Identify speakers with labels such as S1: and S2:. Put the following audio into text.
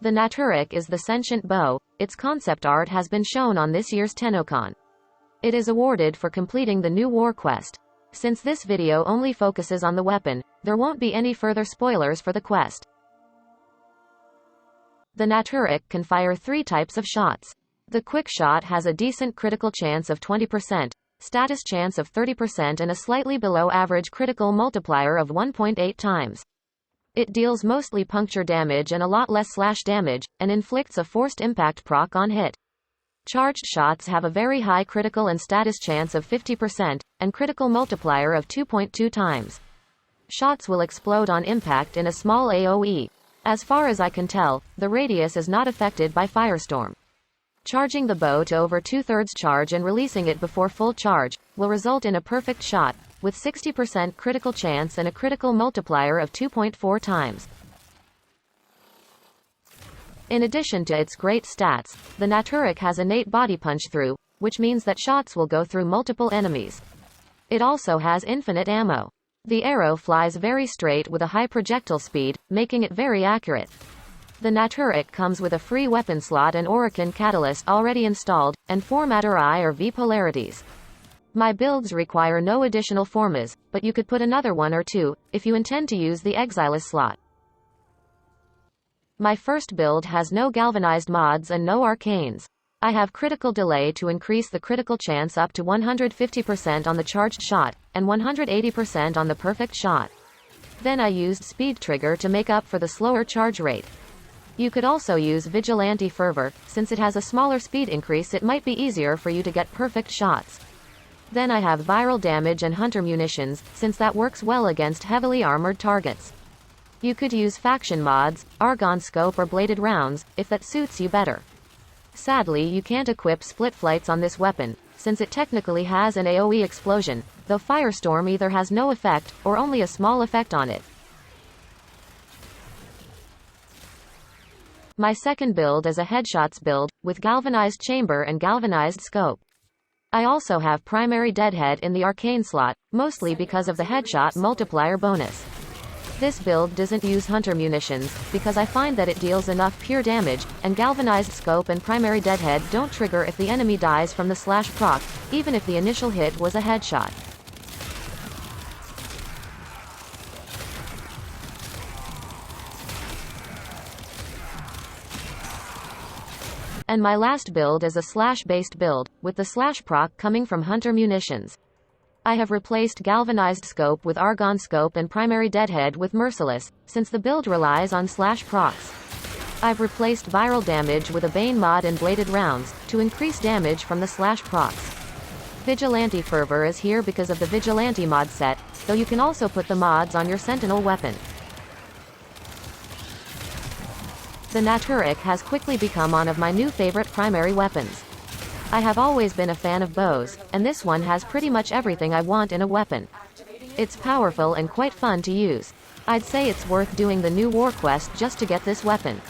S1: The Nataruk is the sentient bow. Its concept art has been shown on this year's TennoCon. It is awarded for completing the new war quest. Since this video only focuses on the weapon, there won't be any further spoilers for the quest. The Nataruk can fire 3 types of shots. The quick shot has a decent critical chance of 20%, status chance of 30% and a slightly below average critical multiplier of 1.8 times. It deals mostly puncture damage and a lot less slash damage, and inflicts a forced impact proc on hit. Charged shots have a very high critical and status chance of 50%, and critical multiplier of 2.2 times. Shots will explode on impact in a small AoE. As far as I can tell, the radius is not affected by Firestorm. Charging the bow to over 2/3 charge and releasing it before full charge will result in a perfect shot, with 60% critical chance and a critical multiplier of 2.4 times. In addition to its great stats, the Nataruk has innate body punch through, which means that shots will go through multiple enemies. It also has infinite ammo. The arrow flies very straight with a high projectile speed, making it very accurate. The Nataruk comes with a free weapon slot and Orokin catalyst already installed, and 4 matter I or V polarities. My builds require no additional formas, but you could put another 1 or 2, if you intend to use the Exilis slot. My first build has no galvanized mods and no arcanes. I have critical delay to increase the critical chance up to 150% on the charged shot, and 180% on the perfect shot. Then I used speed trigger to make up for the slower charge rate. You could also use Vigilante Fervor, since it has a smaller speed increase it might be easier for you to get perfect shots. Then I have viral damage and hunter munitions, since that works well against heavily armored targets. You could use faction mods, argon scope or bladed rounds, if that suits you better. Sadly you can't equip split flights on this weapon, since it technically has an AoE explosion, though Firestorm either has no effect, or only a small effect on it. My second build is a headshots build, with galvanized chamber and galvanized scope. I also have primary deadhead in the arcane slot, mostly because of the headshot multiplier bonus. This build doesn't use hunter munitions, because I find that it deals enough pure damage, and galvanized scope and primary deadhead don't trigger if the enemy dies from the slash proc, even if the initial hit was a headshot. And my last build is a slash-based build, with the slash proc coming from hunter munitions. I have replaced galvanized scope with argon scope and primary deadhead with merciless, since the build relies on slash procs. I've replaced viral damage with a bane mod and bladed rounds, to increase damage from the slash procs. Vigilante Fervor is here because of the Vigilante mod set, though you can also put the mods on your sentinel weapon. The Nataruk has quickly become one of my new favorite primary weapons. I have always been a fan of bows, and this one has pretty much everything I want in a weapon. It's powerful and quite fun to use. I'd say it's worth doing the new war quest just to get this weapon.